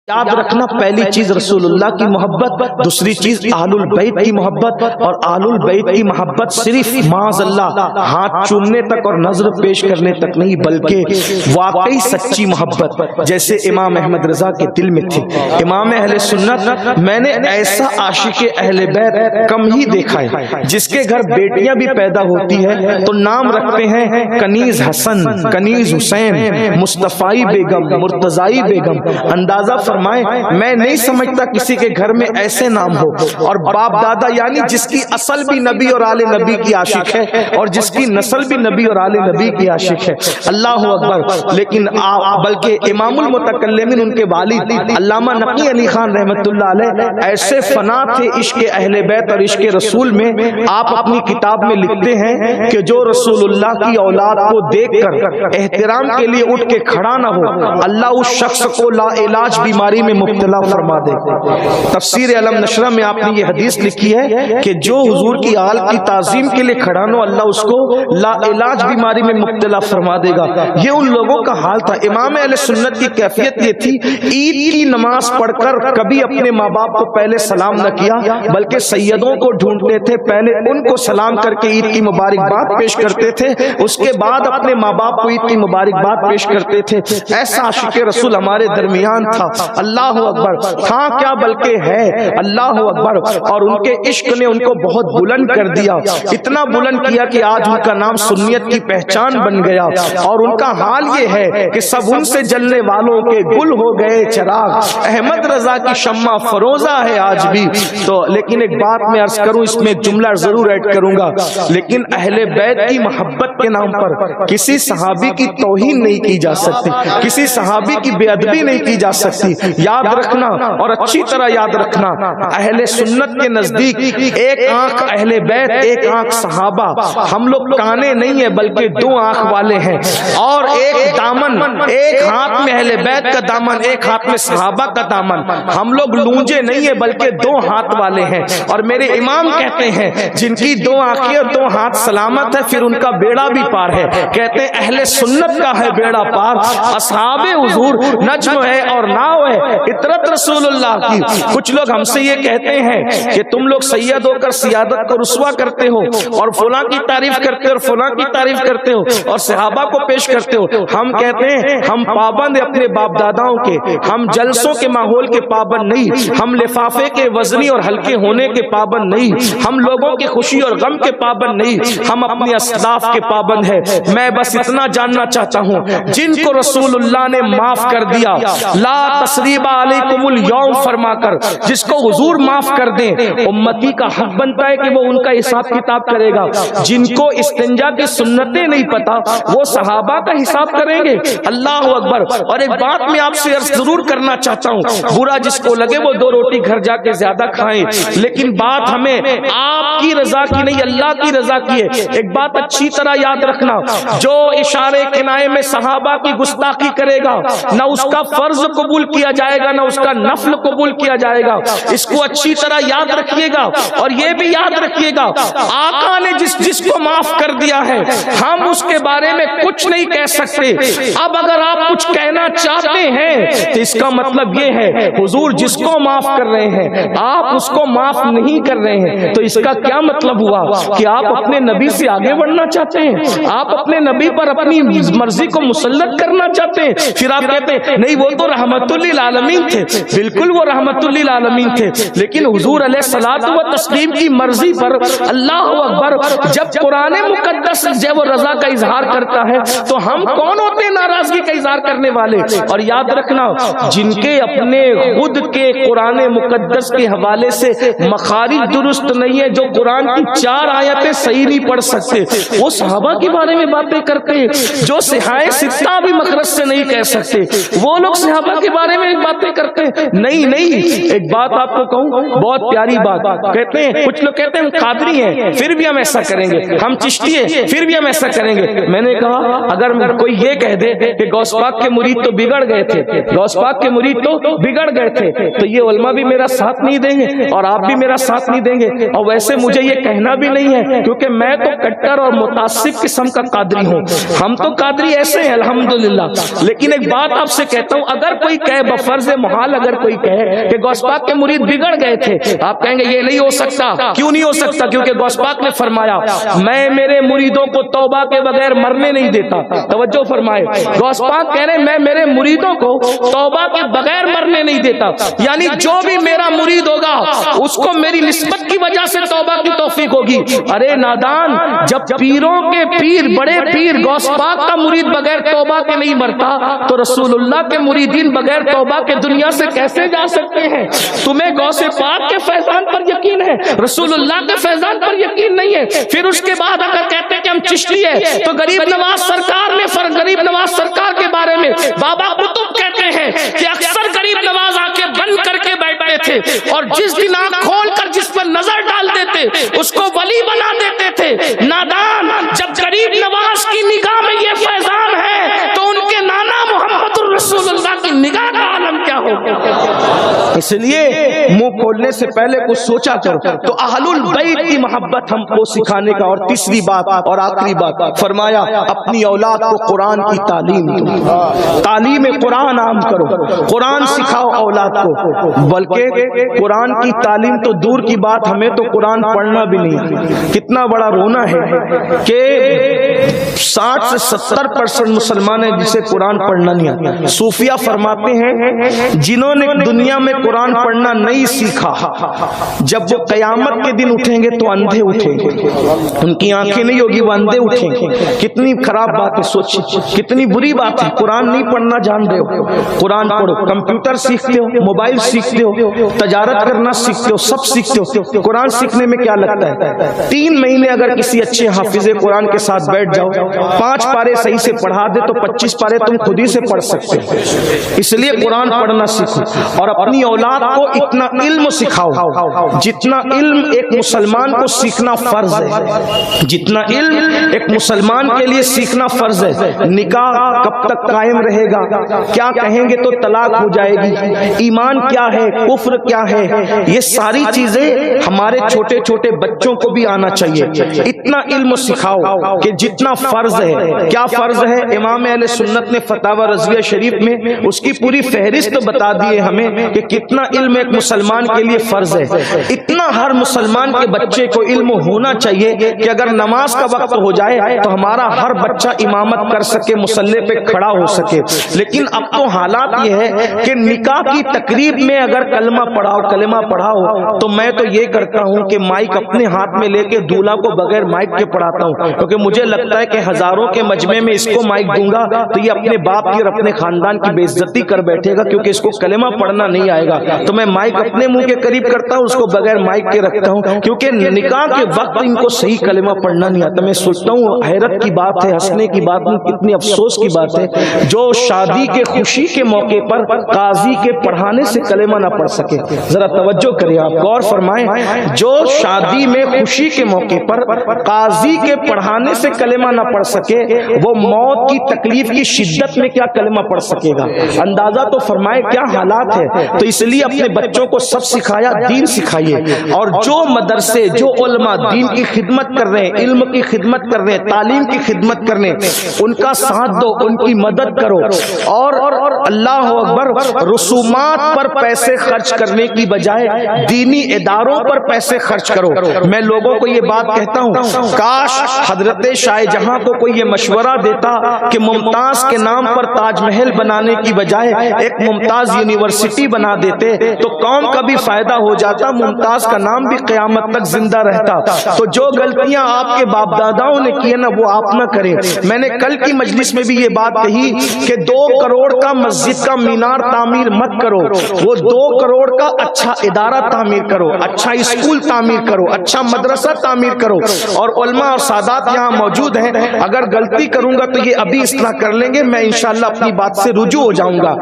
یاد رکھنا پہلی چیز رسول اللہ کی محبت، دوسری چیز آل البیت کی محبت، اور آل البیت کی محبت صرف معاذ اللہ ہاتھ چومنے تک اور نظر پیش کرنے تک نہیں، بلکہ واقعی سچی محبت جیسے امام احمد رضا کے دل میں تھی۔ امام اہل سنت، میں نے ایسا عاشق اہل بیت کم ہی دیکھا ہے جس کے گھر بیٹیاں بھی پیدا ہوتی ہے تو نام رکھتے ہیں کنیز حسن، کنیز حسین، مصطفی بیگم، مرتضی بیگم۔ اندازہ میں نہیں سمجھتا کسی کے گھر میں ایسے نام ہو، اور باپ دادا یعنی جس کی اصل بھی نبی اور آل نبی کی عاشق ہے اور جس کی نسل بھی نبی اور آل نبی کی عاشق ہے۔ اللہ اکبر۔ لیکن بلکہ امام المتکلمین ان کے والد علامہ نقی علی خان رحمۃ اللہ علیہ ایسے فنا تھے عشق اہل بیت اور عشق رسول میں، آپ اپنی کتاب میں لکھتے ہیں کہ جو رسول اللہ کی اولاد کو دیکھ کر احترام کے لیے اٹھ کے کھڑا نہ ہو، اللہ اس شخص کو لا علاج بیماری میں مبتلا فرما دے۔ تفسیر علم نشرہ میں آپ نے یہ حدیث لکھی ہے کہ جو حضور کی آل کی تعظیم کے لیے کھڑا نہ ہو، اللہ اس کو لا علاج بیماری میں مبتلا فرما دے گا۔ یہ ان لوگوں کا حال تھا۔ امام اہل سنت کی کیفیت یہ تھی، عید کی نماز پڑھ کر کبھی اپنے ماں باپ کو پہلے سلام نہ کیا، بلکہ سیدوں کو ڈھونڈتے تھے، پہلے ان کو سلام کر کے عید کی مبارکباد پیش کرتے تھے، اس کے بعد اپنے ماں باپ کو عید کی مبارکباد پیش کرتے تھے۔ ایسا عاشق رسول ہمارے درمیان تھا۔ اللہ اکبر۔ ہاں کیا بلکہ ہے، اللہ اکبر۔ اور ان کے عشق نے ان کو بہت بلند کر دیا، اتنا بلند کیا کہ آج ان کا نام سنیت کی پہچان بن گیا، اور ان کا حال یہ ہے کہ سب ان سے جلنے والوں کے گل ہو گئے چراغ، احمد رضا کی شمع فروزہ ہے آج بھی۔ تو لیکن ایک بات میں عرض کروں، اس میں جملہ ضرور ایڈ کروں گا، لیکن اہل بیت کی محبت کے نام پر کسی صحابی کی توہین نہیں کی جا سکتی، کسی صحابی کی بے ادبی نہیں کی جا سکتی۔ یاد رکھنا اور اچھی طرح یاد رکھنا، اہل سنت کے نزدیک ایک آنکھ اہل بیت، ایک آنکھ صحابہ۔ ہم لوگ کانے نہیں ہیں بلکہ دو آنکھ والے ہیں، اور ایک دامن، ایک ہاتھ میں اہل بیت کا دامن، ایک ہاتھ میں صحابہ کا دامن۔ ہم لوگ لونجے نہیں ہیں بلکہ دو ہاتھ والے ہیں، اور میرے امام کہتے ہیں جن کی دو آنکھیں اور دو ہاتھ سلامت ہے پھر ان کا بیڑا بھی پار ہے۔ کہتے ہیں اہل سنت کا ہے بیڑا پار، اصحاب حضور نجم ہے اور ناؤ ہے، اطرت رسول اللہ کی۔ کچھ لوگ ہم سے یہ کہتے ہیں کہ تم لوگ سید ہو کر سیادت کو رسوا کرتے ہو، اور فلاں کی تعریف کرتے ہو اور فلاں کی تعریف کرتے ہو اور صحابہ کو پیش کرتے ہو۔ ہم کہتے ہیں ہم پابند اپنے باپ داداؤں کے، ہم جلسوں کے ماحول کے پابند نہیں، ہم لفافے کے وزنی اور ہلکے ہونے کے پابند نہیں، ہم لوگوں کی خوشی اور غم کے پابند نہیں، ہم اپنے اسلاف کے پابند ہیں۔ میں بس اتنا جاننا چاہتا ہوں، جن کو رسول اللہ نے معاف کر دیا، لا تسریب علیکم الیوم فرما کر، جس کو حضور معاف کر دیں، امتی کا حق بنتا ہے کہ وہ ان کا حساب کتاب کرے گا۔ جن کو استنجا کی سنتیں نہیں پتا وہ صحابہ کا حساب کریں گے۔ اللہ اکبر۔ اور ایک بات میں آپ سے عرض ضرور کرنا چاہتا ہوں، برا جس کو لگے وہ دو روٹی گھر جا کے زیادہ کھائیں، لیکن بات ہمیں آپ کی رضا کی نہیں، اللہ کی رضا کی ہے۔ ایک بات اچھی طرح یاد رکھنا، جو اشارے کنائے میں صحابہ کی گستاخی کرے گا، نہ اس کا فرض قبول کیا جائے گا نہ اس کا نفل قبول کیا جائے گا۔ اس کو اچھی طرح یاد رکھیے گا، اور یہ بھی یاد رکھیے گا آقا نے جس کو معاف کر دیا ہے ہم اس کے بارے میں کچھ نہیں کہہ سکتے۔ اب اگر آپ کچھ کہنا چاہتے ہیں تو اس کا مطلب یہ ہے حضور جس کو معاف کر رہے ہیں آپ اس کو معاف نہیں کر رہے ہیں، تو اس کا کیا مطلب ہوا کہ آپ اپنے نبی سے آگے بڑھنا چاہتے ہیں، آپ اپنے نبی پر اپنی مرضی کو مسلط کرنا چاہتے ہیں۔ پھر آپ کہتے ہیں نہیں وہ تو رحمت للعالمین تھے، بالکل وہ رحمت للعالمین تھے، لیکن حضور علیہ الصلوۃ والتسلیم کی مرضی پر اللہ اکبر جب قرآن مقدس جب وہ رضا کا اظہار کرتا ہے تو ہم کون ہوتے ہیں ناراضگی کا اظہار کرنے والے؟ اور یاد رکھنا جن کے اپنے خود کے قرآن مقدس کے حوالے سے مخارج درست نہیں ہے، جو قرآن کی 4 آیتیں صحیح نہیں پڑھ سکتے، وہ صحابہ کے بارے میں باتیں کرتے ہیں، جو صحائے ستہ بھی مخرج سے نہیں کہہ سکتے وہ لوگ صحابہ کے بارے میں باتیں کرتے ہیں۔ نہیں ایک بات آپ کو کہوں، بہت پیاری بات کہتے ہیں، کچھ لوگ کہتے ہیں ہم قادری ہیں پھر بھی ہم ایسا کریں گے، ہم چشتی ہیں پھر بھی ہم ایسا کریں گے۔ میں نے کہا اگر کوئی یہ کہہ دے کہ غوث پاک کے مرید تو بگڑ گئے تھے، غوث پاک کے مرید تو بگڑ گئے تھے، تو یہ علماء بھی میرا ساتھ نہیں دیں گے اور آپ بھی میرا ساتھ نہیں دیں گے، اور ویسے مجھے یہ کہنا بھی نہیں ہے کیونکہ میں تو کٹر اور متعصب قسم کا قادری ہوں، ہم تو قادری ایسے ہیں الحمدللہ۔ لیکن ایک بات آپ سے کہتا ہوں، اگر کوئی کہے بفرض محال اگر کوئی کہے کہ غوث پاک کے مرید بگڑ گئے تھے، آپ کہیں گے یہ نہیں ہو سکتا۔ کیوں نہیں ہو سکتا؟ کیونکہ غوث پاک نے فرمایا میں میرے مریدوں کو توبہ کے بغیر مرنے نہیں دیتا۔ توجہ فرمائے، غوث پاک کہہ رہے ہیں میں میرے مریدوں کو توبہ کے بغیر مرنے نہیں دیتا، یعنی جو بھی میرا مرید ہوگا اس کو میری نسبت کی وجہ سے توبہ کی توفیق ہوگی۔ ارے نادان، جب پیروں کے پیر، بڑے پیر غوث پاک کا مرید بغیر توبہ کے نہیں مرتا تو رسول اللہ کے مریدین بغیر توبہ کے دنیا سے کیسے جا سکتے ہیں؟ تمہیں غوث پاک کے فیضان پر یقین ہے، رسول اللہ کے فیضان پر یقین نہیں ہے۔ پھر اس کے بعد اگر کہتے ہیں کہ ہم چشتی ہے تو غریب نواز سرکار نے غریب نواز سرکار کے بارے میں بابا قطب کہتے ہیں کہ اکثر غریب نواز آنکھیں بند کر کے بیٹھتے تھے اور جس دن آنکھ کھول کر جس پر نظر ڈال دیتے اس کو ولی بنا دیتے تھے۔ نادان، جب غریب نواز کی نگاہ میں یہ فیضان ہے تو ان کے نانا محمد الرسول اللہ کی نگاہ کا عالم کیا ہوگا؟ اس لیے منہ کھولنے سے پہلے کچھ سوچا کرو۔ تو اہل البیت کی محبت ہم کو سکھانے کا، اور تیسری بات اور آخری بات فرمایا اپنی اولاد کو قرآن کی تعلیم دو، تعلیم قرآن عام کرو، قرآن سکھاؤ اولاد کو۔ بلکہ قرآن کی تعلیم تو دور کی بات، ہمیں تو قرآن پڑھنا بھی نہیں۔ کتنا بڑا رونا ہے کہ 60 سے 70% مسلمان ہیں جسے قرآن پڑھنا نہیں آتا۔ صوفیہ فرماتے ہیں جنہوں نے دنیا میں قرآن پڑھنا نہیں سیکھا، جب وہ قیامت کے دن اٹھیں گے تو اندھے اٹھیں گے، ان کی آنکھیں نہیں ہوگی، وہ اندھے اٹھیں گے۔ کتنی خراب بات ہے، سوچیں کتنی بری بات ہے۔ قرآن نہیں پڑھنا جان رہے ہو، قرآن پڑھو۔ کمپیوٹر سیکھتے ہو، موبائل سیکھتے ہو، تجارت کرنا سیکھتے ہو، سب سیکھتے ہو، قرآن سیکھنے میں کیا لگتا ہے؟ 3 مہینے اگر کسی اچھے حافظ قرآن کے ساتھ بیٹھ جاؤ، 5 پارے صحیح سے پڑھا دے تو 25 پارے تم خود ہی سے پڑھ سکتے ہو۔ اس لیے قرآن پڑھنا سیکھو اور اپنی اولاد کو اتنا علم سکھاؤ جتنا علم ایک مسلمان کو سیکھنا فرض ہے، جتنا علم ایک مسلمان کے لیے سیکھنا فرض ہے۔ نکاح کب تک قائم رہے گا؟ کیا کہیں گے تو طلاق ہو جائے گی؟ ایمان کیا ہے؟ کفر کیا ہے؟ یہ ساری چیزیں ہمارے چھوٹے چھوٹے بچوں کو بھی آنا چاہیے۔ اتنا علم سکھاؤ کہ جتنا فرض ہے۔ کیا فرض ہے؟ امام اہل سنت نے فتاوی رضویہ شریف میں اس کی پوری فہرست بتا دی ہے ہمیں کہ کتنا علم ایک مسلمان کے لیے فرض ہے۔ اتنا ہر مسلمان کے بچے کو علم ہونا چاہیے کہ اگر نماز کا وقت ہو جائے تو ہمارا ہر بچہ امامت کر سکے، مصلی پہ کھڑا ہو سکے۔ لیکن اب تو حالات یہ ہے کہ نکاح کی تقریب میں اگر کلمہ پڑھاؤ تو میں تو یہ کرتا ہوں کہ مائک اپنے ہاتھ میں لے کے دولہا کو بغیر مائک کے پڑھاتا ہوں، کیونکہ مجھے لگتا ہے کہ ہزاروں کے مجمع میں اس کو مائک دوں گا تو یہ اپنے باپ کی اور اپنے خاندان کی بے عزتی کر بیٹھے گا، کیونکہ اس کو کلمہ پڑھنا نہیں آئے گا۔ تو میں مائک اپنے منہ کے قریب کرتا ہوں، اس کو بغیر مائک کے رکھتا ہوں، کیونکہ نکاح کے وقت ان کو صحیح کلمہ پڑھنا نہیں آتا۔ میں سوچتا ہوں حیرت کی بات ہے، ہنسنے کی بات نہیں، کتنی افسوس کی بات ہے جو شادی کے خوشی کے موقع پر قاضی کے پڑھانے سے کلمہ نہ پڑھ سکے۔ ذرا توجہ کریں، آپ غور فرمائیں، جو شادی میں خوشی کے موقع پر قاضی کے پڑھانے سے کلمہ نہ پڑھ سکے وہ موت کی تکلیف کی شدت میں کیا کلمہ پڑھ سکے گا؟ اندازہ تو فرمائے کیا حالات ہے۔ تو اس لیے اپنے بچوں کو سب سکھایا، دین سکھائیے، اور جو مدرسے، جو علماء دین کی خدمت کر رہے ہیں، علم کی خدمت کر رہے ہیں، تعلیم کی خدمت کر رہے ہیں، ان کا ساتھ دو، ان کی مدد کرو، اور اللہ اکبر، رسومات پر پیسے خرچ کرنے کی بجائے دینی اداروں پر پیسے خرچ کرو۔ میں لوگوں کو یہ بات کہتا ہوں، کاش حضرت شاہ جہاں کو کوئی یہ مشورہ دیتا کہ ممتاز کے نام پر تاج محل بنانے کی بجائے ایک ممتاز یونیورسٹی بنا دیتے تو قوم کا بھی فائدہ ہو جاتا، ممتاز کا نام بھی قیامت تک زندہ رہتا۔ تو جو غلطیاں آپ کے باپ داداؤں نے کی نا وہ آپ نہ کریں۔ میں نے کل کی مجلس میں بھی یہ بات کہی کہ 2 کروڑ کا مسجد کا مینار تعمیر مت کرو، وہ 2 کروڑ کا اچھا ادارہ تعمیر کرو، اچھا اسکول تعمیر کرو، اچھا مدرسہ تعمیر کرو۔ اور علماء اور سادات یہاں موجود ہیں، اگر غلطی کروں گا تو یہ ابھی اصلاح کر لیں گے، میں انشاءاللہ اپنی بات سے رجوع ہو جاؤں گا۔